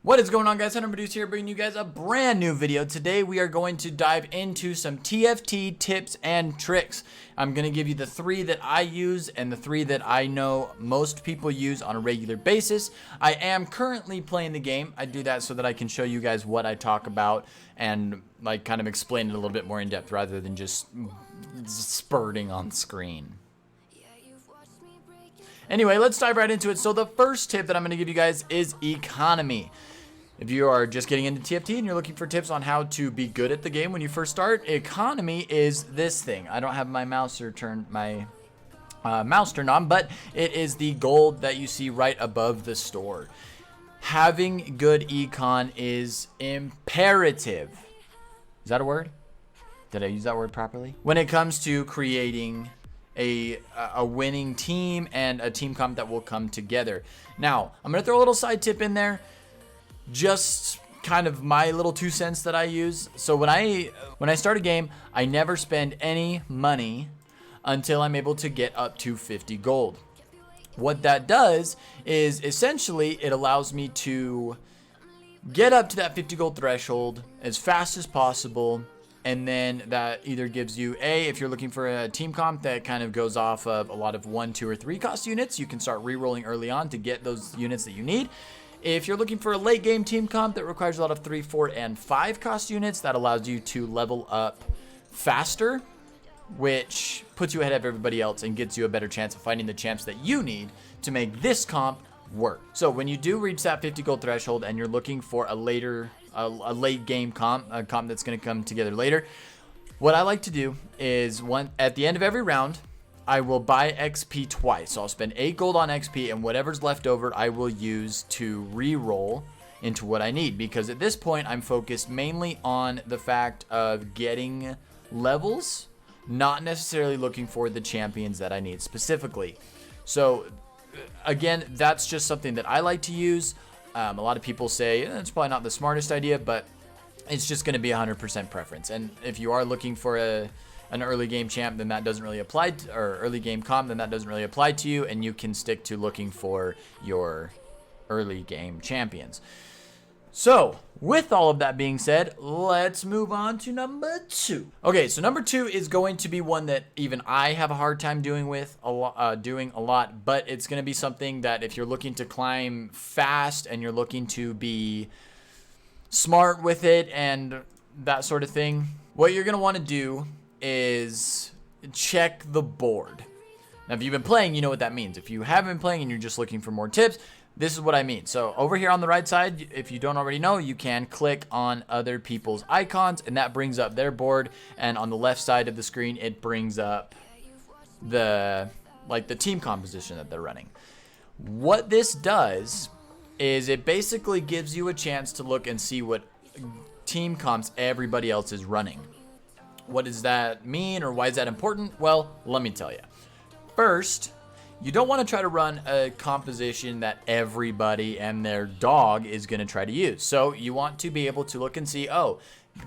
What is going on, guys? Hunter Produce here, bringing you guys a brand new video. Today we are going to dive into some TFT tips and tricks. I'm going to give you the 3 that I use and the 3 that I know most people use on a regular basis. I am currently playing the game. I do that so that I can show you guys what I talk about and like kind of explain it a little bit more in depth rather than just spurting on screen. Anyway, let's dive right into it. So the first tip that I'm going to give you guys is economy. If you are just getting into TFT and you're looking for tips on how to be good at the game when you first start, economy is this thing. I don't have my mouse turned on, but it is the gold that you see right above the store. Having good econ is imperative. Is that a word? Did I use that word properly? When it comes to creating a winning team and a team comp that will come together. Now, I'm going to throw a little side tip in there. Just kind of my little 2 cents that I use. So when I start a game, I never spend any money until I'm able to get up to 50 gold. What that does is essentially it allows me to get up to that 50 gold threshold as fast as possible. And then that either gives you if you're looking for a team comp that kind of goes off of a lot of 1, 2, or 3 cost units, you can start re-rolling early on to get those units that you need. If you're looking for a late game team comp that requires a lot of 3, 4, and 5 cost units, that allows you to level up faster, which puts you ahead of everybody else and gets you a better chance of finding the champs that you need to make this comp work. So when you do reach that 50 gold threshold and you're looking for a late game comp, a comp that's going to come together later, what I like to do is at the end of every round, I will buy XP twice. So I'll spend 8 gold on XP, and whatever's left over I will use to re-roll into what I need, because at this point I'm focused mainly on the fact of getting levels, not necessarily looking for the champions that I need specifically. So again, that's just something that I like to use. A lot of people say it's probably not the smartest idea, but it's just going to be 100% preference. And if you are looking for an early game champ, then that doesn't really apply to, or early game comp, then that doesn't really apply to you, and you can stick to looking for your early game champions. So with all of that being said, let's move on to number 2. Okay, so number 2 is going to be one that even I have a hard time doing a lot, but it's going to be something that if you're looking to climb fast and you're looking to be smart with it and that sort of thing, what you're going to want to do is check the board. Now, if you've been playing, you know what that means. If you haven't been playing and you're just looking for more tips, this is what I mean. So over here on the right side, if you don't already know, you can click on other people's icons and that brings up their board. And on the left side of the screen, it brings up the team composition that they're running. What this does is it basically gives you a chance to look and see what team comps everybody else is running. What does that mean, or why is that important? Well, let me tell you. First, you don't want to try to run a composition that everybody and their dog is going to try to use. So you want to be able to look and see, oh,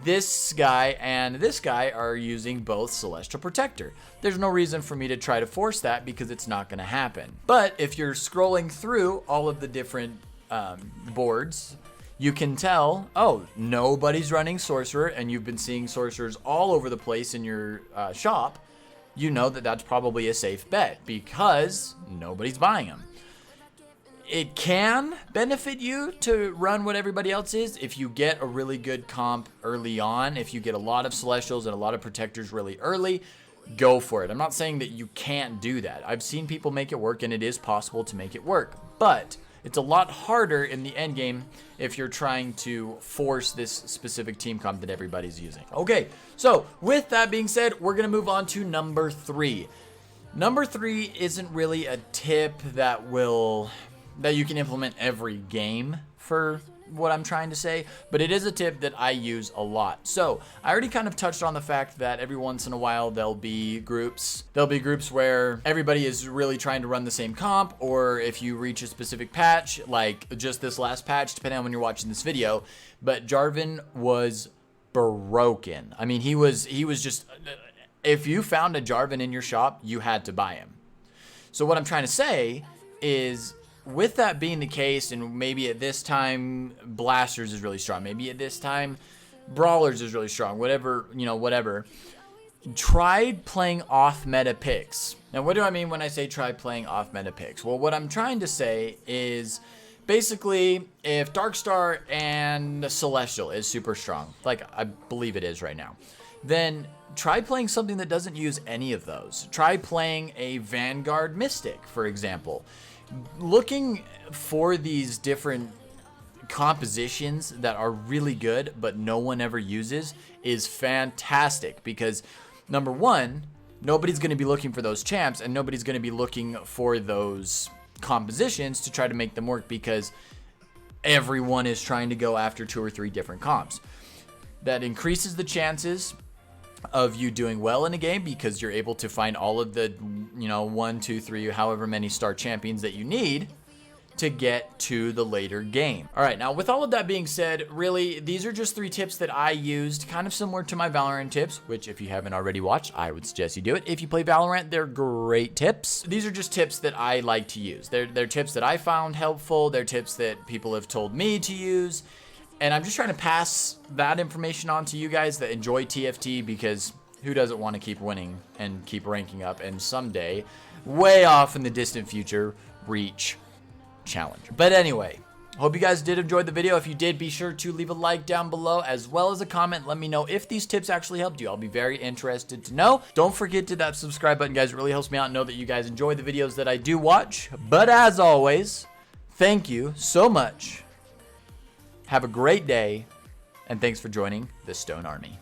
this guy and this guy are using both Celestial Protector. There's no reason for me to try to force that because it's not going to happen. But if you're scrolling through all of the different boards, you can tell, oh, nobody's running Sorcerer, and you've been seeing Sorcerers all over the place in your shop. You know that that's probably a safe bet because nobody's buying them. It can benefit you to run what everybody else is if you get a really good comp early on. If you get a lot of Celestials and a lot of Protectors really early, go for it. I'm not saying that you can't do that. I've seen people make it work, and it is possible to make it work. But it's a lot harder in the end game if you're trying to force this specific team comp that everybody's using. Okay, so with that being said, we're going to move on to number 3. Number 3 isn't really a tip that you can implement every game for what I'm trying to say, but it is a tip that I use a lot. So I already kind of touched on the fact that every once in a while there'll be groups where everybody is really trying to run the same comp, or if you reach a specific patch, like just this last patch, depending on when you're watching this video, but Jarvan was broken. I mean, he was just, if you found a Jarvan in your shop, you had to buy him. So what I'm trying to say is, with that being the case, and maybe at this time Blasters is really strong, maybe at this time Brawlers is really strong, whatever, whatever. Try playing off meta picks. Now, what do I mean when I say try playing off meta picks? Well, what I'm trying to say is, basically, if Darkstar and Celestial is super strong, like I believe it is right now, then try playing something that doesn't use any of those. Try playing a Vanguard Mystic, for example. Looking for these different compositions that are really good but no one ever uses is fantastic, because number one, nobody's going to be looking for those champs, and nobody's going to be looking for those compositions to try to make them work, because everyone is trying to go after 2 or 3 different comps. That increases the chances of you doing well in a game, because you're able to find all of the 1, 2, 3, however many star champions that you need to get to the later game. All right, now with all of that being said, really, these are just 3 tips that I used, kind of similar to my Valorant tips, which if you haven't already watched, I would suggest you do it. If you play Valorant, they're great tips. These are just tips that I like to use. They're tips that I found helpful. They're tips that people have told me to use. And I'm just trying to pass that information on to you guys that enjoy TFT, because who doesn't want to keep winning and keep ranking up and someday, way off in the distant future, reach Challenger. But anyway, hope you guys did enjoy the video. If you did, be sure to leave a like down below, as well as a comment. Let me know if these tips actually helped you. I'll be very interested to know. Don't forget to hit that subscribe button, guys. It really helps me out and know that you guys enjoy the videos that I do watch. But as always, thank you so much. Have a great day, and thanks for joining the Stone Army.